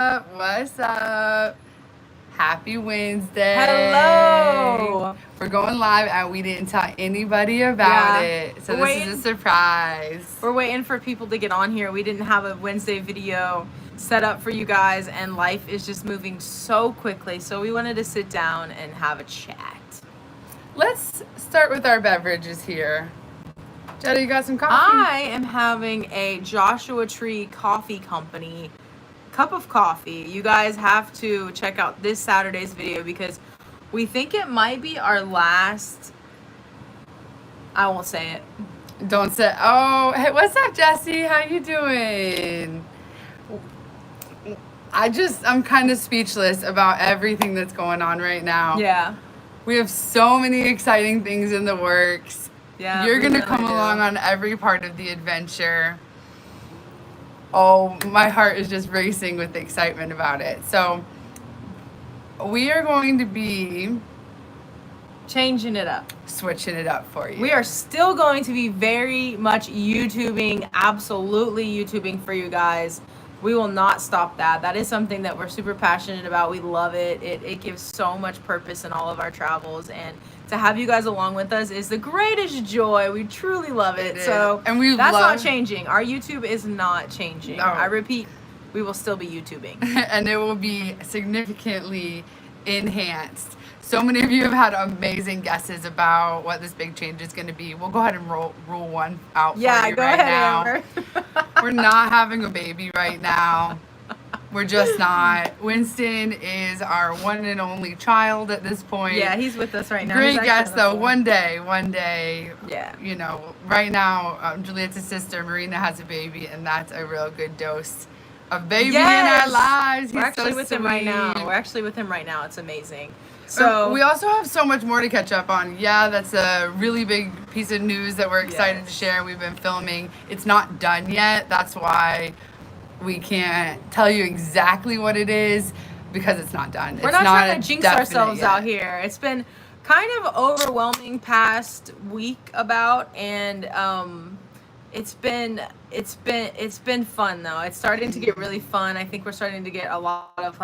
What's up? Happy Wednesday. Hello. We're going live and we didn't tell anybody about it. So this is a surprise. We're waiting for people to get on here. We didn't have a Wednesday video set up for you guys, and life is just moving so quickly. So we wanted to sit down and have a chat. Let's start with our beverages here. Jetta, you got some coffee? I am having a Joshua Tree Coffee Company cup of coffee. You guys have to check out this Saturday's video because we think it might be our last. I won't say it. Don't say. Oh, hey, what's up, Jesse? How you doing? I'm kind of speechless about everything that's going on right now. Yeah. We have so many exciting things in the works. Yeah. You're going to come along on every part of the adventure. Oh, my heart is just racing with excitement about it. So, we are going to be changing it up. Switching it up for you. We are still going to be very much YouTubing, absolutely YouTubing for you guys. We will not stop that. That is something that we're super passionate about. We love it. It gives so much purpose in all of our travels, and to have you guys along with us is the greatest joy. We truly love it. So and that's not changing. Our YouTube is not changing. No. I repeat, we will still be YouTubing. And it will be significantly enhanced. So many of you have had amazing guesses about what this big change is going to be. We'll go ahead and rule one out for you right now. Amber. We're not having a baby right now. We're just not. Winston is our one and only child at this point. Yeah, he's with us right now. Great guess, though. One day. Yeah. You know, right now, Juliet's sister, Marina, has a baby, and that's a real good dose of baby in our lives. We're actually with him right now. It's amazing. So we also have so much more to catch up on. Yeah, that's a really big piece of news that we're excited to share. We've been filming. It's not done yet. That's why we can't tell you exactly what it is, because it's not done. We're not trying to jinx ourselves out here. It's been kind of overwhelming past week and it's been fun though. It's starting to get really fun. I think we're starting to get a lot of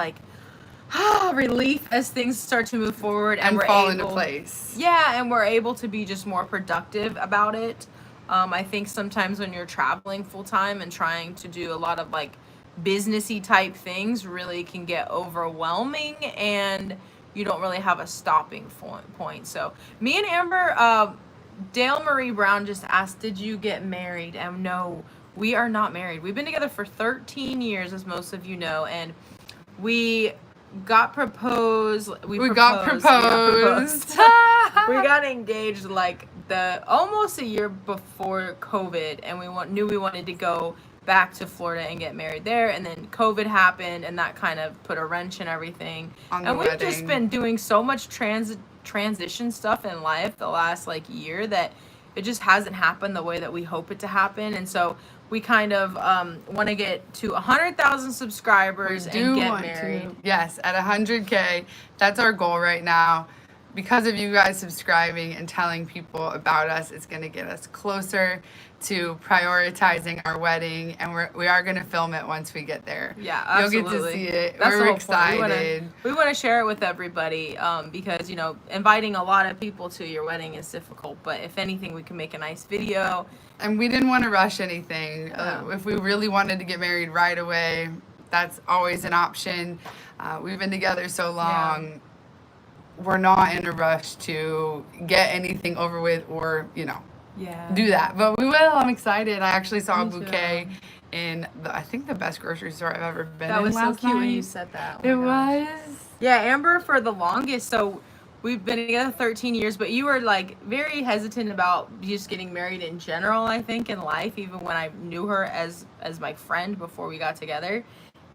relief as things start to move forward and fall into place. Yeah, and we're able to be just more productive about it. I think sometimes when you're traveling full time and trying to do a lot of businessy type things really can get overwhelming, and you don't really have a stopping point. So me and Amber, Dale Marie Brown just asked, did you get married? And no, we are not married. We've been together for 13 years, as most of you know, and we got proposed. We got engaged almost a year before COVID, and we knew we wanted to go back to Florida and get married there, and then COVID happened, and that kind of put a wrench in everything. And we've just been doing so much transition stuff in life the last year that it just hasn't happened the way that we hope it to happen. And so we kind of want to get to 100,000 subscribers and get married. Yes, at 100K. That's our goal right now. Because of you guys subscribing and telling people about us, it's going to get us closer to prioritizing our wedding, and we are going to film it once we get there. Yeah, absolutely. You'll get to see it. We're excited. We want to share it with everybody because, inviting a lot of people to your wedding is difficult, but if anything, we can make a nice video. And we didn't want to rush anything. If we really wanted to get married right away, that's always an option. We've been together so long. Yeah. We're not in a rush to get anything over with or, do that. But we will. I'm excited. I actually saw a bouquet in I think the best grocery store I've ever been in. That was so cute when you said that. It was. Yeah, Amber, for the longest, so we've been together 13 years, but you were very hesitant about just getting married in general, I think, in life, even when I knew her as my friend before we got together.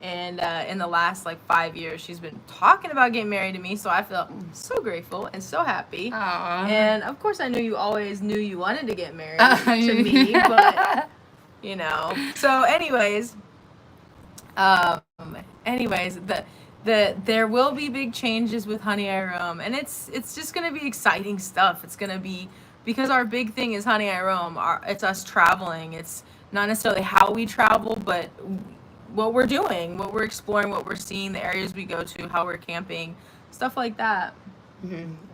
And in the last 5 years, she's been talking about getting married to me. So I feel so grateful and so happy. Aww. And of course, I knew you always knew you wanted to get married to me. But, So anyways, there will be big changes with Honey I Roam. And it's just going to be exciting stuff. It's going to be, because our big thing is Honey I Roam. It's us traveling. It's not necessarily how we travel, but what we're doing, what we're exploring, what we're seeing, the areas we go to, how we're camping, stuff like that.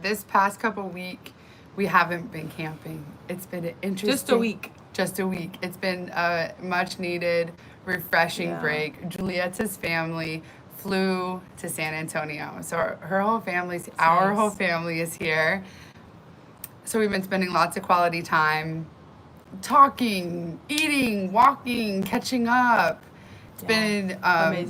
This past couple week, we haven't been camping. It's been an interesting. Just a week. Just a week. It's been a much needed, refreshing break. Julieta's family flew to San Antonio, so her whole family's, our whole family is here. So we've been spending lots of quality time, talking, eating, walking, catching up. It's been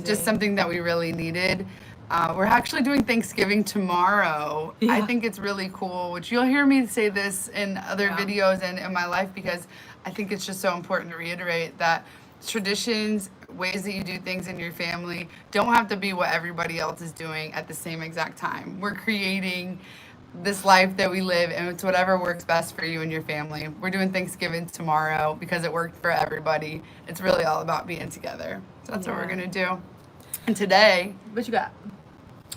just something that we really needed. We're actually doing Thanksgiving tomorrow. Yeah. I think it's really cool, which you'll hear me say this in other videos and in my life, because I think it's just so important to reiterate that traditions, ways that you do things in your family, don't have to be what everybody else is doing at the same exact time. We're creating this life that we live, and it's whatever works best for you and your family. We're doing Thanksgiving tomorrow because it worked for everybody. It's really all about being together. So that's what we're gonna do. And today, What you got?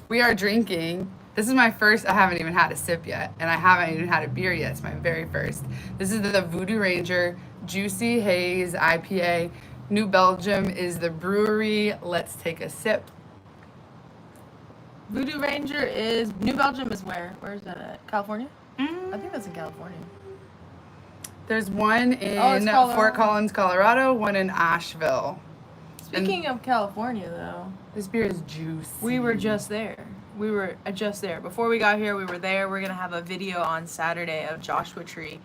we are drinking. This is my first, I haven't even had a sip yet, and I haven't even had a beer yet. It's my very first. This is the Voodoo Ranger Juicy Haze IPA. New Belgium is the brewery. Let's take a sip. Voodoo Ranger is, New Belgium is where? Where is that at? California? I think that's in California. There's one in Colorado. Fort Collins, Colorado, one in Asheville. Speaking of California, though, This beer is juicy. we were just there. We were just there. Before we got here, we were there. We're going to have a video on Saturday of Joshua Tree,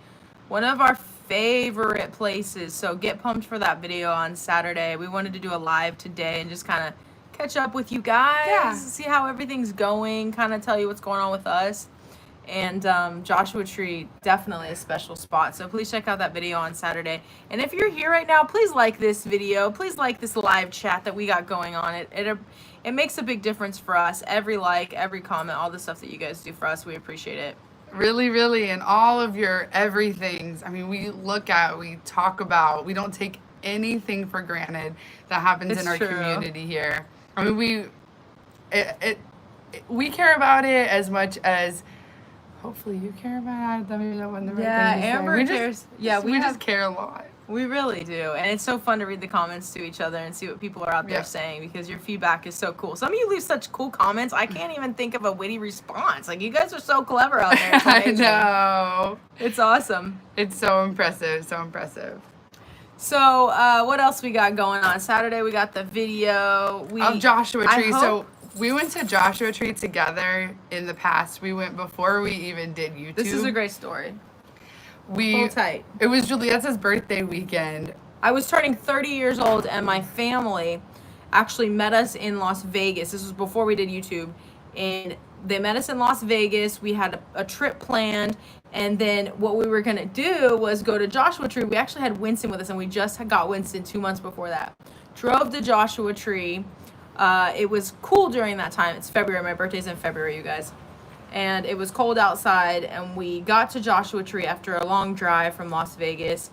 one of our favorite places. So get pumped for that video on Saturday. We wanted to do a live today and just kind of catch up with you guys, see how everything's going, kind of tell you what's going on with us. And Joshua Tree, definitely a special spot. So please check out that video on Saturday. And if you're here right now, please like this video. Please like this live chat that we got going on. It makes a big difference for us. Every like, every comment, all the stuff that you guys do for us, we appreciate it. Really, really, and all of your everythings. I mean, we look at, we talk about, we don't take anything for granted that happens in our community here. I mean, we care about it as much as hopefully you care about it. Let me know when the right thing to say. Amber cares. We just care a lot. We really do. And it's so fun to read the comments to each other and see what people are out there saying, because your feedback is so cool. Some of you leave such cool comments. I can't even think of a witty response. Like, you guys are so clever out there. It's I amazing. know. It's awesome. It's so impressive. So impressive. So, what else we got going on? Saturday, we got the video. Of Joshua Tree. So we went to Joshua Tree together in the past. We went before we even did YouTube. This is a great story. Hold tight. It was Julieta's birthday weekend. I was turning 30 years old, and my family actually met us in Las Vegas. This was before we did YouTube. And they met us in Las Vegas. We had a trip planned. And then what we were going to do was go to Joshua Tree. We actually had Winston with us, and we just got Winston 2 months before that. Drove to Joshua Tree. It was cool during that time. It's February. My birthday's in February, you guys. And it was cold outside, and we got to Joshua Tree after a long drive from Las Vegas.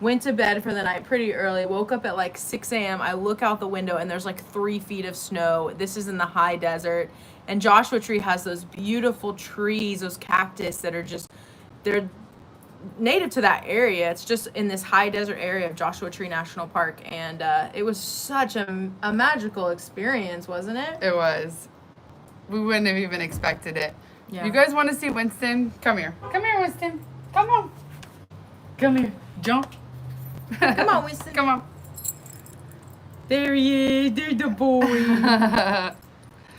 Went to bed for the night pretty early. Woke up at like 6 a.m. I look out the window, and there's like 3 feet of snow. This is in the high desert. And Joshua Tree has those beautiful trees, those cactus that are just, they're native to that area. It's just in this high desert area of Joshua Tree National Park. And it was such a magical experience, wasn't it? It was. We wouldn't have even expected it. Yeah. You guys want to see Winston? Come here. Come here, Winston. Come on. Come here. Jump. Come on, Winston. Come on. There he is. There's the boy.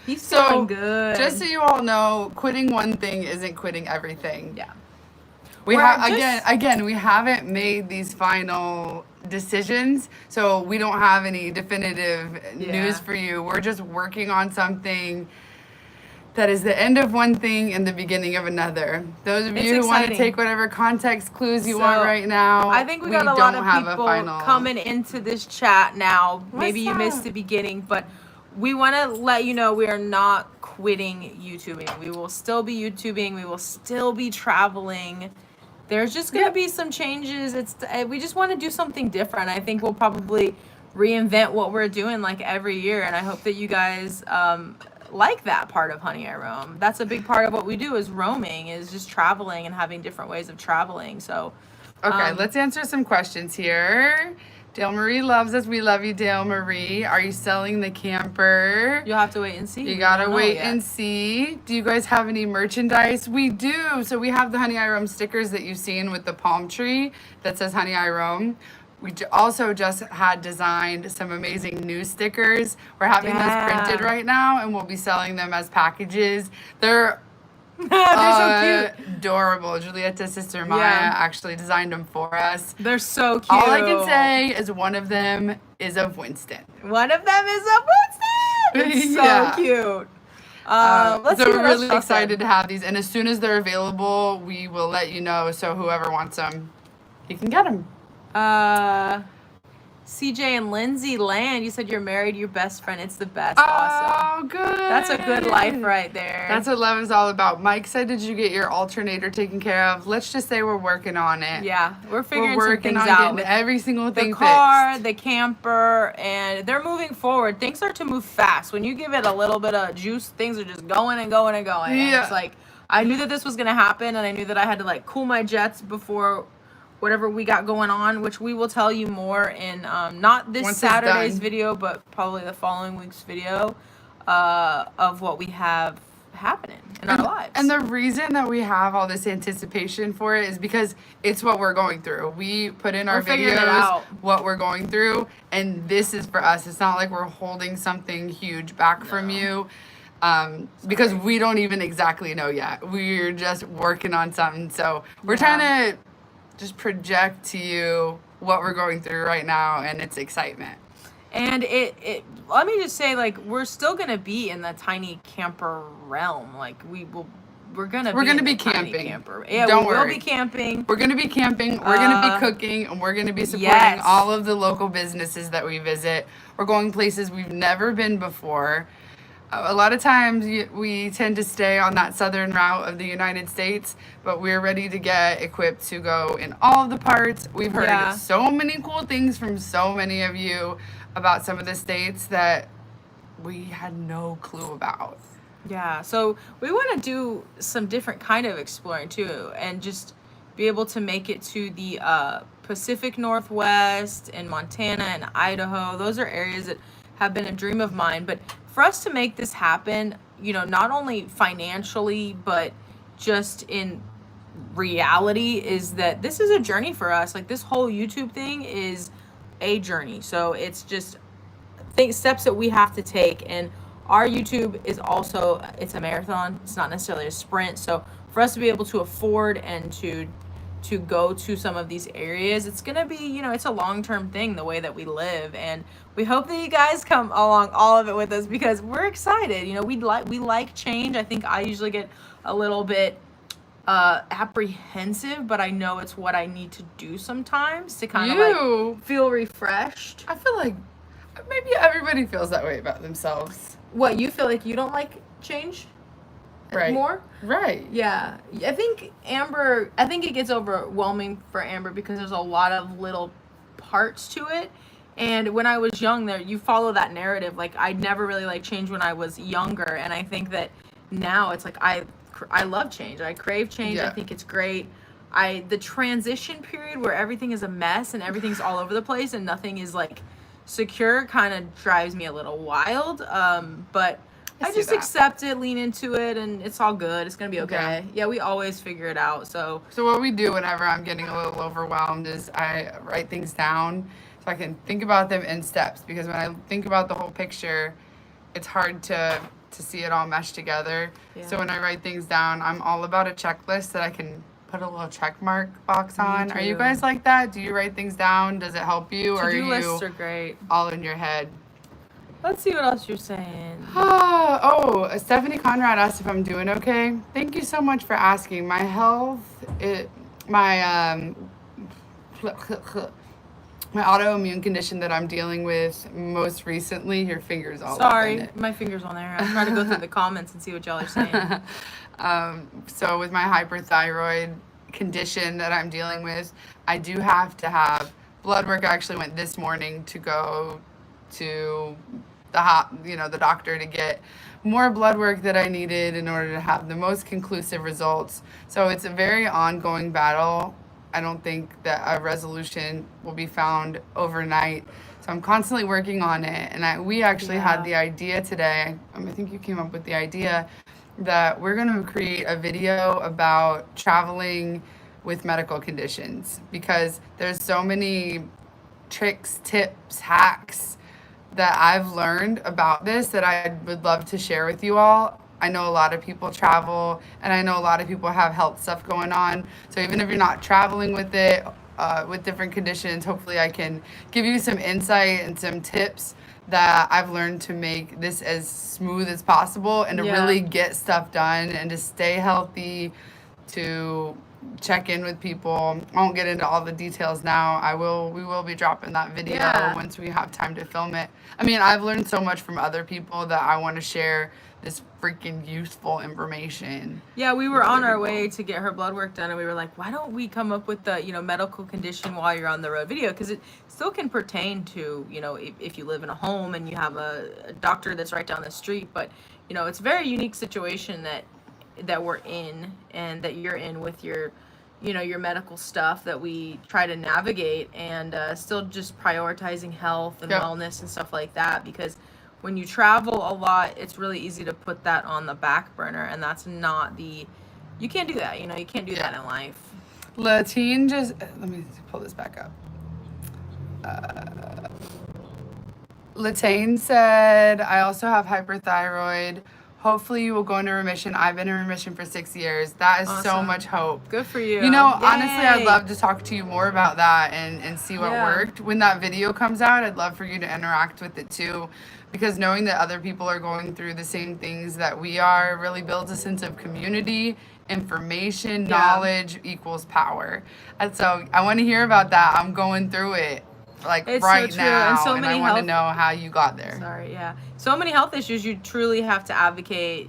He's feeling good. Just so you all know, quitting one thing isn't quitting everything. Yeah. We again, we haven't made these final decisions, so we don't have any definitive news for you. We're just working on something that is the end of one thing and the beginning of another. Those of you who want to take whatever context clues you want right now, I think we got a lot of people coming into this chat now. Maybe you missed the beginning, but we want to let you know we are not quitting YouTubing. We will still be YouTubing. We will still be traveling. There's just going to be some changes. We just want to do something different. I think we'll probably reinvent what we're doing like every year, and I hope that you guys like that part of Honey I Roam. That's a big part of what we do, is roaming, is just traveling and having different ways of traveling. So okay, let's answer some questions here. Dale Marie loves us. We love you, Dale Marie. Are you selling the camper? You'll have to wait and see. You We gotta don't know wait yet. and see. Do you guys have any merchandise? We do. So we have the Honey I Roam stickers that you've seen with the palm tree that says Honey I Roam. We also just had designed some amazing new stickers. We're having those printed right now, and we'll be selling them as packages. They're They're so cute. adorable. Julieta's sister Maya actually designed them for us. They're so cute. All I can say is one of them is of Winston. One of them is a Winston. It's so Yeah. cute. Let's So see we're what else really Josh excited said. to have these, and as soon as they're available, we will let you know. So whoever wants them, you can get them. CJ and Lindsay Land, you said you're married, your best friend. It's the best. Awesome. Oh, good. That's a good life right there. That's what love is all about. Mike said, "Did you get your alternator taken care of?" Let's just say we're working on it. Yeah, we're figuring We're some working things on out getting with every single the thing car, fixed. the camper, and they're moving forward. Things start to move fast. When you give it a little bit of juice, things are just going and going and going. And Yeah. it's like, I knew that this was going to happen, and I knew that I had to like cool my jets before whatever we got going on, which we will tell you more in not this Once it's Saturday's done. video, but probably the following week's video of what we have happening in our lives. And the reason that we have all this anticipation for it is because it's what we're going through. We put in our We're figuring it videos out. what we're going through, and this is for us. It's not like we're holding something huge back from you. Because we don't even exactly know yet. We're just working on something. So we're trying to just project to you what we're going through right now, and it's excitement. And it let me just say, like, we're still gonna be in the tiny camper realm. Like we're gonna be in the tiny camping. camper. Yeah, Don't we will worry. be camping. We're going to be camping, we're going to be cooking, and we're going to be supporting Yes. all of the local businesses that we visit. We're going places we've never been before. A lot of times we tend to stay on that southern route of the United States, but we're ready to get equipped to go in all of the parts. We've heard so many cool things from so many of you about some of the states that we had no clue about. Yeah, so we want to do some different kind of exploring too, and just be able to make it to the Pacific Northwest and Montana and Idaho. Those are areas that have been a dream of mine. But for us to make this happen, you know, not only financially, but just in reality, is that this is a journey for us. Like, this whole YouTube thing is a journey. So it's just steps that we have to take. And our YouTube is also, it's a marathon. It's not necessarily a sprint. So for us to be able to afford and to go to some of these areas, it's gonna be, you know, it's a long-term thing, the way that we live, and we hope that you guys come along all of it with us, because we're excited. You know, we like change. I think I usually get a little bit apprehensive, but I know it's what I need to do sometimes to kind of like feel refreshed. I feel like maybe everybody feels that way about themselves. What, you feel like you don't like change? Right. More? Right. Yeah. I think it gets overwhelming for Amber because there's a lot of little parts to it. And when I was young, you follow that narrative. Like, I never really liked change when I was younger. And I think that now it's like, I love change. I crave change. Yeah. I think it's great. The transition period where everything is a mess and everything's all over the place and nothing is like secure kind of drives me a little wild. But I just accept it, lean into it, and it's all good. It's gonna be okay. Yeah, we always figure it out. So what we do whenever I'm getting a little overwhelmed is I write things down so I can think about them in steps, because when I think about the whole picture, it's hard to see it all meshed together. Yeah. So when I write things down, I'm all about a checklist that I can put a little check mark box on. Are you guys like that? Do you write things down? Does it help you? Or are to-do lists you are great. all in your head? Let's see what else you're saying. Stephanie Conrad asked if I'm doing okay. Thank you so much for asking. My health, my autoimmune condition that I'm dealing with most recently, your finger's all up in it. My finger's on there. I'm trying to go through the comments and see what y'all are saying. So with my hyperthyroid condition that I'm dealing with, I do have to have blood work. I actually went this morning to go to the doctor to get more blood work that I needed in order to have the most conclusive results. So it's a very ongoing battle I don't think that a resolution will be found overnight. So I'm constantly working on it. And we actually had the idea today. I think you came up with the idea that we're going to create a video about traveling with medical conditions, because there's so many tricks, tips, hacks that I've learned about this that I would love to share with you all. I know a lot of people travel, and I know a lot of people have health stuff going on. So even if you're not traveling with it, with different conditions, hopefully I can give you some insight and some tips that I've learned to make this as smooth as possible, and to really get stuff done and to stay healthy, to check in with people. I won't get into all the details now. We will be dropping that video once we have time to film it. I mean, I've learned so much from other people that I want to share this freaking useful information. Yeah, we were on our way to get her blood work done, and we were like, why don't we come up with the, medical condition while you're on the road video? Because it still can pertain to, if you live in a home and you have a doctor that's right down the street. But, it's a very unique situation that we're in, and that you're in with your, your medical stuff, that we try to navigate, and still just prioritizing health and wellness and stuff like that. Because when you travel a lot, it's really easy to put that on the back burner, and that's not you can't do that, you can't do that in life. Latine let me pull this back up. Latane said, I also have hyperthyroid. Hopefully you will go into remission. I've been in remission for 6 years. That is so much hope. Good for you. Honestly, I'd love to talk to you more about that and see what worked. When that video comes out, I'd love for you to interact with it too, because knowing that other people are going through the same things that we are really builds a sense of community. Information, knowledge equals power. And so I want to hear about that. I'm going through it. It's right so now, and I want to know how you got there. So many health issues. You truly have to advocate,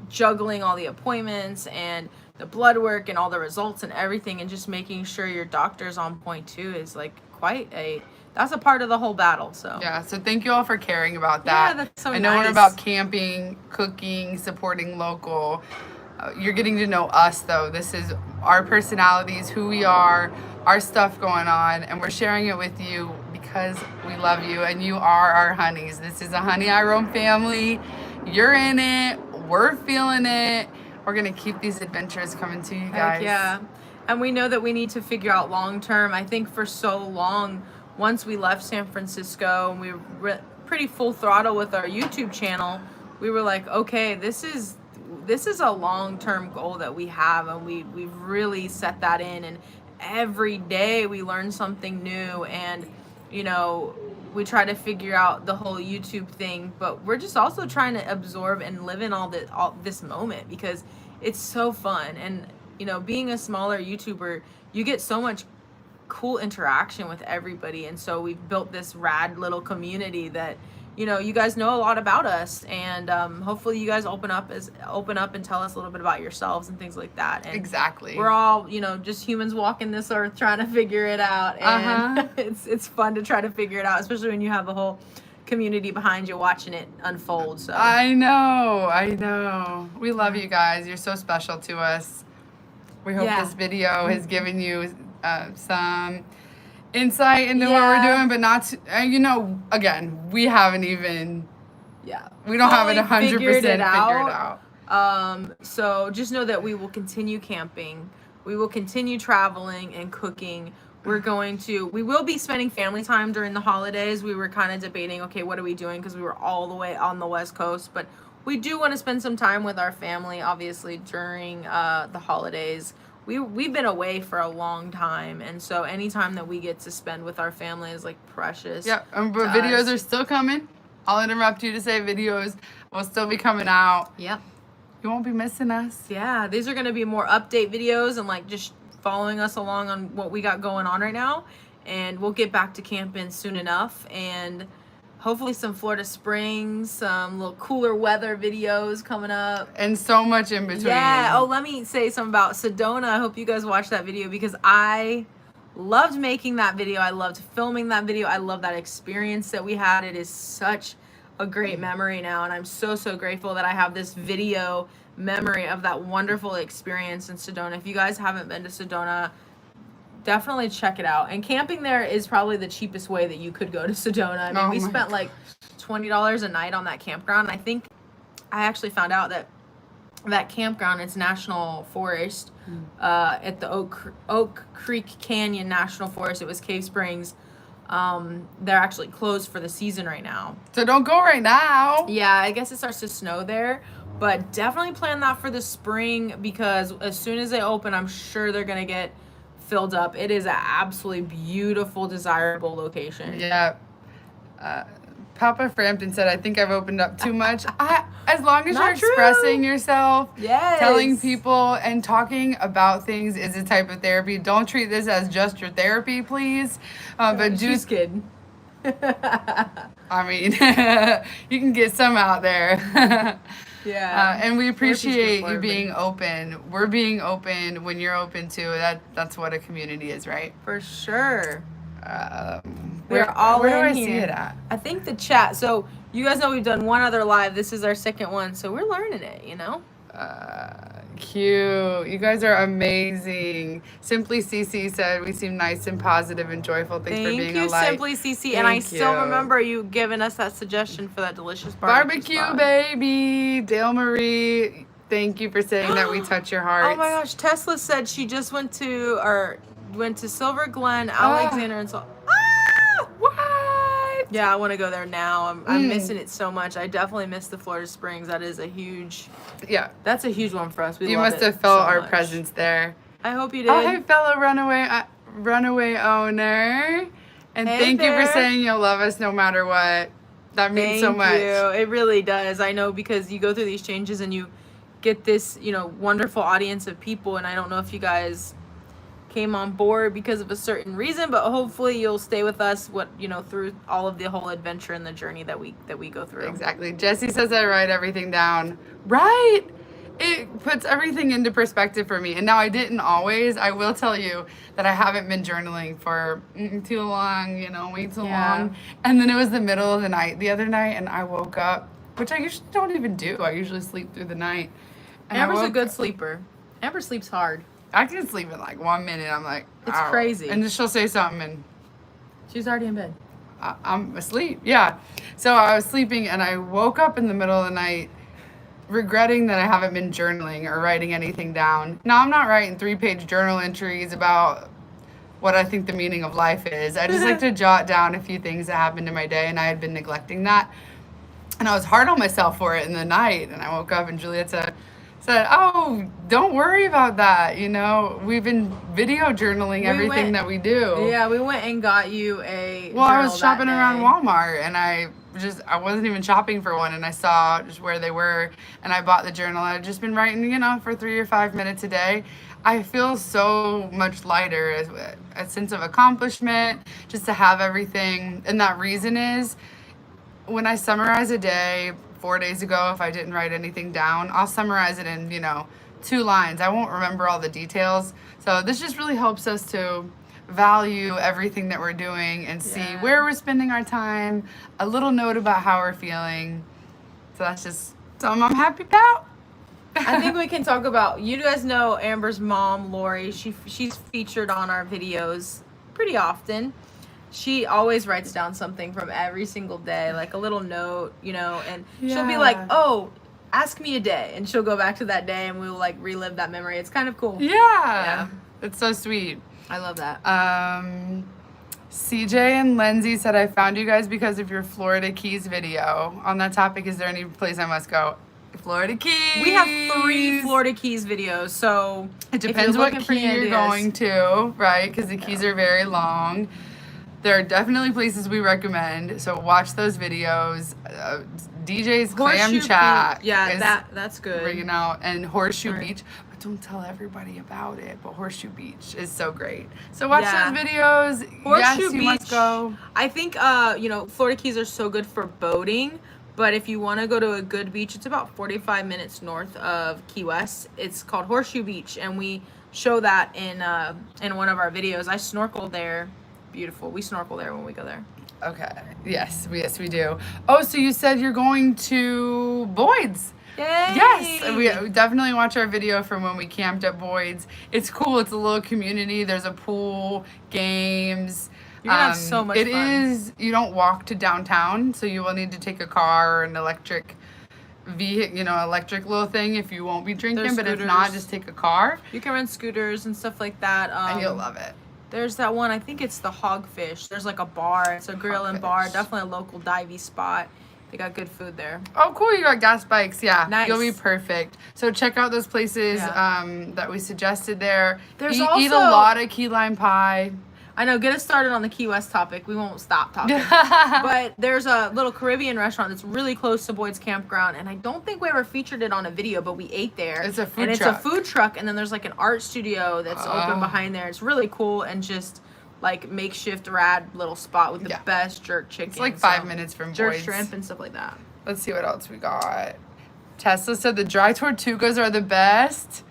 juggling all the appointments and the blood work and all the results and everything, and just making sure your doctor's on point too is that's a part of the whole battle. So thank you all for caring about that. That's so I know we're about camping, cooking, supporting local. You're getting to know us, though. This is our personalities, who we are, our stuff going on, and we're sharing it with you because we love you, and you are our honeys. This is a Honey I Roam family. You're in it. We're feeling it. We're going to keep these adventures coming to you guys. Heck yeah. And we know that we need to figure out long term. I think for so long, once we left San Francisco and we were pretty full throttle with our YouTube channel, we were like, okay, this is a long-term goal that we have, and we've really set that in, and every day we learn something new, and we try to figure out the whole YouTube thing, but we're just also trying to absorb and live in all this moment, because it's so fun. And being a smaller YouTuber, you get so much cool interaction with everybody, and so we've built this rad little community that you guys know a lot about us, and hopefully you guys open up and tell us a little bit about yourselves and things like that. And exactly. We're all, just humans walking this earth trying to figure it out, and it's fun to try to figure it out, especially when you have a whole community behind you watching it unfold. So I know. We love you guys. You're so special to us. We hope this video has given you some insight into what we're doing, but not again, we haven't even we don't have it 100% figured out. So just know that we will continue camping, we will continue traveling and cooking. We will be spending family time during the holidays. We were kind of debating, okay, what are we doing, because we were all the way on the West Coast, but we do want to spend some time with our family, obviously, during the holidays. We've been away for a long time, and so any time that we get to spend with our family is precious. Yeah, but videos are still coming. I'll interrupt you to say videos will still be coming out. Yep. You won't be missing us. Yeah, these are going to be more update videos and just following us along on what we got going on right now, and we'll get back to camping soon enough, and hopefully some Florida Springs, some little cooler weather videos coming up. And so much in between. Yeah. Oh, let me say something about Sedona. I hope you guys watched that video, because I loved making that video. I loved filming that video. I love that experience that we had. It is such a great memory now, and I'm so, so grateful that I have this video memory of that wonderful experience in Sedona. If you guys haven't been to Sedona, definitely check it out. And camping there is probably the cheapest way that you could go to Sedona. I mean, we spent like $20 a night on that campground. I think I actually found out that campground, it's national forest, at the Oak Creek Canyon National Forest. It was Cave Springs. They're actually closed for the season right now. So don't go right now. Yeah, I guess it starts to snow there, but definitely plan that for the spring, because as soon as they open, I'm sure they're gonna get filled up. It is an absolutely beautiful, desirable location. Yeah. Papa Frampton said, I think I've opened up too much. As long as you're expressing yourself, telling people and talking about things is a type of therapy. Don't treat this as just your therapy, please. But She's kidding. I mean, you can get some out there. Yeah. And we appreciate you being open. We're being open when you're open too. That's what a community is, right? For sure. Where do I see it at? I think the chat. So you guys know we've done one other live. This is our second one, so we're learning it, you know? Cute. You guys are amazing. Simply CC said, we seem nice and positive and joyful. Thanks for being a light. Simply CC. And I still remember you giving us that suggestion for that delicious barbecue spot. Baby. Dale Marie, thank you for saying that we touch your hearts. Oh my gosh, Tesla said she just went to Silver Glen, Alexander, and so. What? Yeah, I want to go there now. I'm missing it so much. I definitely miss the Florida Springs. That is a huge. Yeah. That's a huge one for us. You must have felt our presence there. I hope you did. Oh, hey, fellow runaway owner. And thank you for saying you'll love us no matter what. That means so much. Thank you. It really does. I know, because you go through these changes and you get this, wonderful audience of people. And I don't know if you guys came on board because of a certain reason, but hopefully you'll stay with us through all of the whole adventure and the journey that we go through. Exactly. Jesse says I write everything down. Right. It puts everything into perspective for me. And now I didn't always. I will tell you that I haven't been journaling for too long, way too long. And then it was the middle of the night the other night, and I woke up, which I usually don't even do. I usually sleep through the night. And Amber's a good sleeper. Amber sleeps hard. I can sleep in like 1 minute. I'm like, it's crazy. And then she'll say something, and she's already in bed. I'm asleep. Yeah. So I was sleeping, and I woke up in the middle of the night regretting that I haven't been journaling or writing anything down. Now, I'm not writing 3-page journal entries about what I think the meaning of life is. I just like to jot down a few things that happened in my day, and I had been neglecting that. And I was hard on myself for it in the night, and I woke up, and Juliet said, oh, don't worry about that. We've been video journaling everything that we do. Yeah, we went and got you a Well, I was shopping around Walmart, and I wasn't even shopping for one, and I saw just where they were, and I bought the journal. I've just been writing, for 3 or 5 minutes a day. I feel so much lighter, a sense of accomplishment, just to have everything. And that reason is, when I summarize a day, 4 days ago, if I didn't write anything down, I'll summarize it in, 2 lines. I won't remember all the details. So this just really helps us to value everything that we're doing and see where we're spending our time, a little note about how we're feeling. So that's just something I'm happy about. I think we can talk about, you guys know Amber's mom, Lori. She's featured on our videos pretty often. She always writes down something from every single day, like a little note, and she'll be like, oh, ask me a day. And she'll go back to that day, and we'll relive that memory. It's kind of cool. Yeah. It's so sweet. I love that. CJ and Lindsay said, I found you guys because of your Florida Keys video. On that topic, is there any place I must go? Florida Keys. We have 3 Florida Keys videos, so it depends what key you're going to, right? Because the keys are very long. There are definitely places we recommend, so watch those videos. DJ's Clam Chat. Yeah, that's good. Ringing out, and Horseshoe Beach. But don't tell everybody about it. But Horseshoe Beach is so great. So watch those videos. Horseshoe Beach. Must go. I think Florida Keys are so good for boating. But if you want to go to a good beach, it's about 45 minutes north of Key West. It's called Horseshoe Beach, and we show that in one of our videos. I snorkel there. Beautiful. We snorkel there when we go there. Okay. Yes, we do. Oh, so you said you're going to Boyd's. Yay! Yes, we definitely watch our video from when we camped at Boyd's. It's cool. It's a little community. There's a pool, games. You're gonna have so much It fun. is, you don't walk to downtown, so you will need to take a car or an electric electric little thing if you won't be drinking. There's But if scooters. not, just take a car You can rent scooters and stuff like that. and you'll love it. There's that one, I think it's the Hogfish. There's like a bar. It's a grill and bar. Hogfish. Definitely a local divey spot. They got good food there. Oh, cool. You got gas bikes. Yeah. Nice. You'll be perfect. So check out those places Yeah. that we suggested there. There's eat a also- lot of key lime pie. I know, get us started on the Key West topic. We won't stop talking. But there's a little Caribbean restaurant that's really close to Boyd's Campground, and I don't think we ever featured it on a video, but we ate there. It's a food and truck. it's a food truck, and then there's like an art studio that's open behind there. It's really cool and just like makeshift rad little spot with the best jerk chicken. It's like 5 minutes from jerk Boyd's. shrimp and stuff like that. Let's see what else we got. Tesla said the dry tortugas are the best.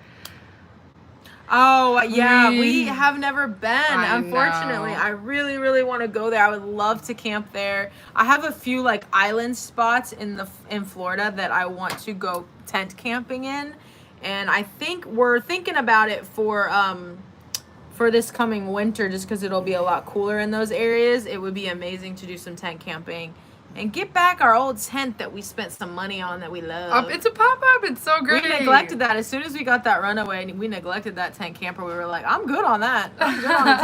Oh, yeah, We- we have never been, I unfortunately. know. I really, really want to go there. I would love to camp there. I have a few like island spots in Florida that I want to go tent camping in, and I think we're thinking about it for this coming winter, just because it'll be a lot cooler in those areas. It would be amazing to do some tent camping and get back our old tent that we spent some money on that we love. It's a pop-up. It's so great. We neglected that. As soon as we got that runaway, we neglected that tent camper. We were like, I'm good on that. I'm good on the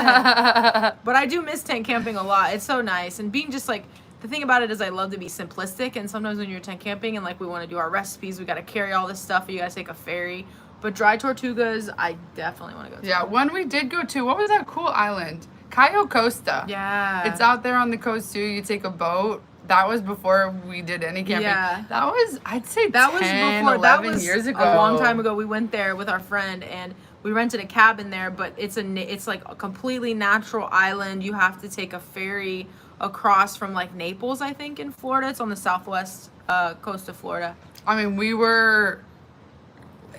tent. But I do miss tent camping a lot. It's so nice. And being just like, the thing about it is I love to be simplistic. And sometimes when you're tent camping and like we want to do our recipes, we got to carry all this stuff. You got to take a ferry. But dry tortugas, I definitely want to go to. Yeah, one we did go to. What was that cool island? Cayo Costa. Yeah. It's out there on the coast too. You take a boat. That was before we did any camping. Yeah. That was, I'd say, That 10, was before 11 years ago. A long time ago. We went there with our friend and we rented a cabin there, but it's like a completely natural island. You have to take a ferry across from like Naples, I think, in Florida. It's on the southwest coast of Florida. I mean,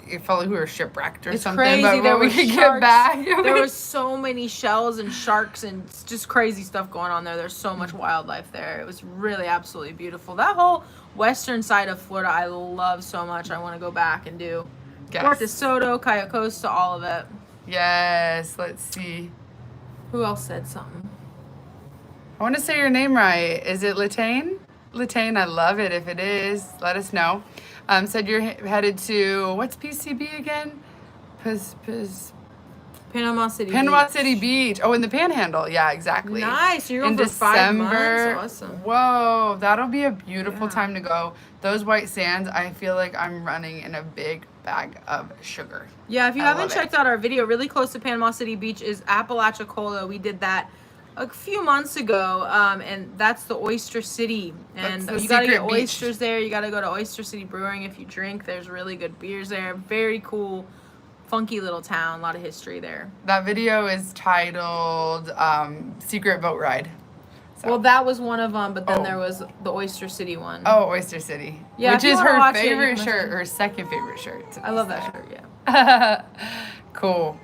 it felt like we were shipwrecked or It's something. crazy. But There when we was could sharks. get back, There was so many shells and sharks and just crazy stuff going on there. There's so much wildlife there. It was really absolutely beautiful. That whole western side of Florida I love so much. I want to go back and do. Yes. North DeSoto, Cayo Costa, all of it. Yes, let's see. Who else said something? I want to say your name right. Is it Latane? Latane, I love it. If it is, let us know. Said you're headed to, what's PCB again? Panama City Panama Beach. City Beach. Oh, in the Panhandle. Yeah, exactly. Nice. You're in going for 5 months. December. Awesome. Whoa, that'll be a beautiful Yeah. time to go. Those white sands, I feel like I'm running in a big bag of sugar. Yeah, if you I haven't love checked out our video, really close to Panama City Beach is Apalachicola. We did that a few months ago, and that's the Oyster City. And That's the you gotta get secret beach. oysters there. You gotta go to Oyster City Brewing if you drink. There's really good beers there. Very cool, funky little town. A lot of history there. That video is titled Secret Boat Ride. So. Well, that was one of them, but then Oh. there was the Oyster City one. Oh, Oyster City. Yeah, Which if you is wanna her watch it, you favorite can shirt, listen. her second favorite shirt. I love that shirt, yeah. Cool.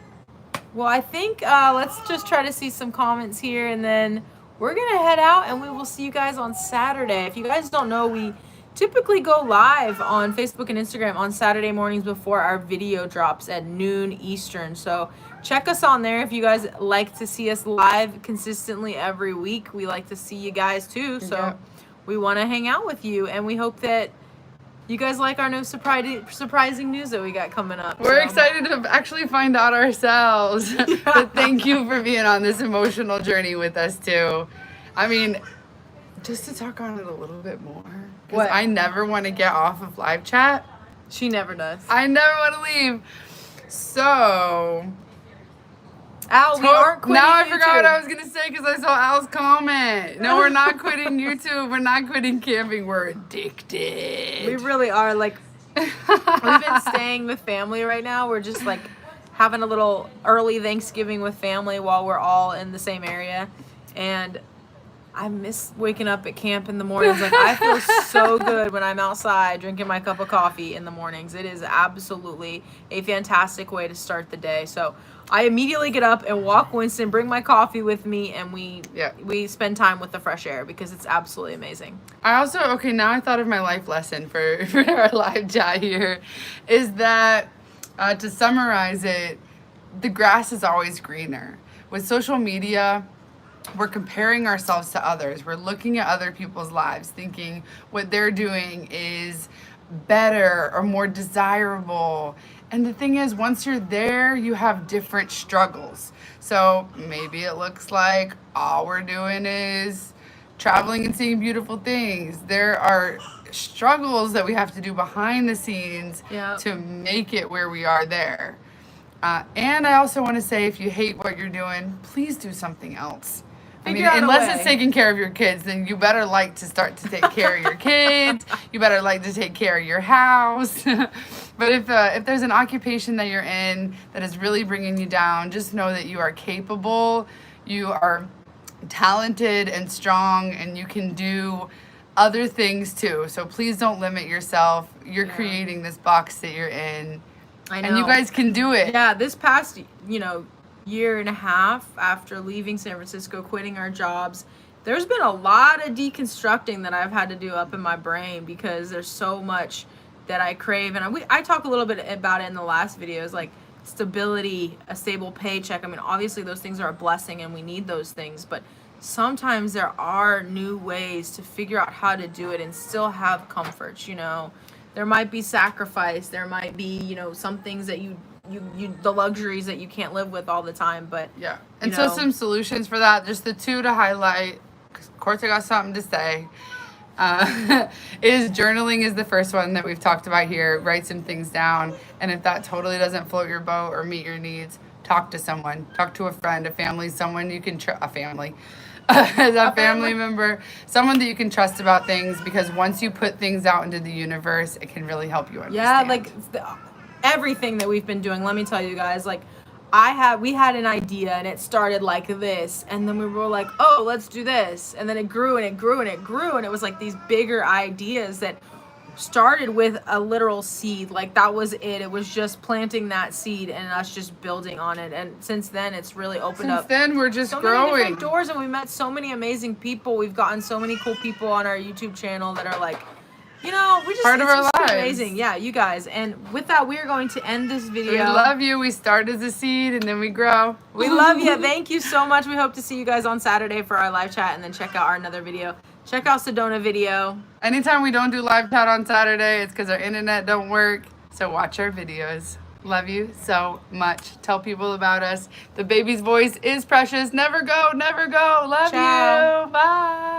Well, I think let's just try to see some comments here, and then we're going to head out, and we will see you guys on Saturday. If you guys don't know, we typically go live on Facebook and Instagram on Saturday mornings before our video drops at noon Eastern. So check us on there if you guys like to see us live consistently every week. We like to see you guys too. So Yep. we want to hang out with you, and we hope that you guys like our new surprising news that we got coming up. We're So- excited to actually find out ourselves. But thank you for being on this emotional journey with us too. I mean, just to talk on it a little bit more. Because What? I never want to get off of live chat. She never does. I never want to leave. So, Al, we aren't quitting now I YouTube. forgot what I was going to say because I saw Al's comment. No, we're not quitting YouTube. We're not quitting camping. We're addicted. We really are. Like, we've been staying with family right now. We're just like having a little early Thanksgiving with family while we're all in the same area. And I miss waking up at camp in the mornings. Like, I feel so good when I'm outside drinking my cup of coffee in the mornings. It is absolutely a fantastic way to start the day. So I immediately get up and walk Winston, bring my coffee with me, and we spend time with the fresh air because it's absolutely amazing. I also, okay, now I thought of my life lesson for our live chat here, is that to summarize it, the grass is always greener. With social media, we're comparing ourselves to others. We're looking at other people's lives, thinking what they're doing is better or more desirable. And the thing is, once you're there, you have different struggles. So maybe it looks like all we're doing is traveling and seeing beautiful things. There are struggles that we have to do behind the scenes to make it where we are there. And I also want to say, if you hate what you're doing, please do something else. Unless it's taking care of your kids, then you better like to start to take care of your kids. You better like to take care of your house. But if there's an occupation that you're in that is really bringing you down, just know that you are capable, you are talented and strong, and you can do other things too. So please don't limit yourself. You're creating this box that you're in. I know. And you guys can do it. Yeah, this past, year and a half after leaving San Francisco, quitting our jobs, there's been a lot of deconstructing that I've had to do up in my brain because there's so much that I crave. And I talk a little bit about it in the last videos, like stability, a stable paycheck. I mean, obviously those things are a blessing and we need those things, but sometimes there are new ways to figure out how to do it and still have comforts. There might be sacrifice, there might be, some things that you the luxuries that you can't live with all the time, but and so some solutions for that, just the two to highlight, because of course I got something to say, is journaling is the first one that we've talked about here. Write some things down, and if that totally doesn't float your boat or meet your needs, talk to someone, talk to a friend, a family, someone you can a family member, someone that you can trust about things, because once you put things out into the universe, it can really help you understand. Everything that we've been doing, let me tell you guys, we had an idea and it started like this, and then we were like, oh, let's do this, and then it grew and it grew and it grew, and it was like these bigger ideas that started with a literal seed. That was it was just planting that seed and us just building on it, and since then it's really opened up. Since then we're just so growing many different doors, and we met so many amazing people. We've gotten so many cool people on our YouTube channel that are we just part of our lives. Amazing. Yeah, you guys. And with that, we are going to end this video. We love you. We start as a seed and then we grow. We love you. Thank you so much. We hope to see you guys on Saturday for our live chat, and then check out our another video. Check out Sedona video. Anytime we don't do live chat on Saturday, it's because our internet don't work. So watch our videos. Love you so much. Tell people about us. The baby's voice is precious. Never go, never go. Love you. Bye.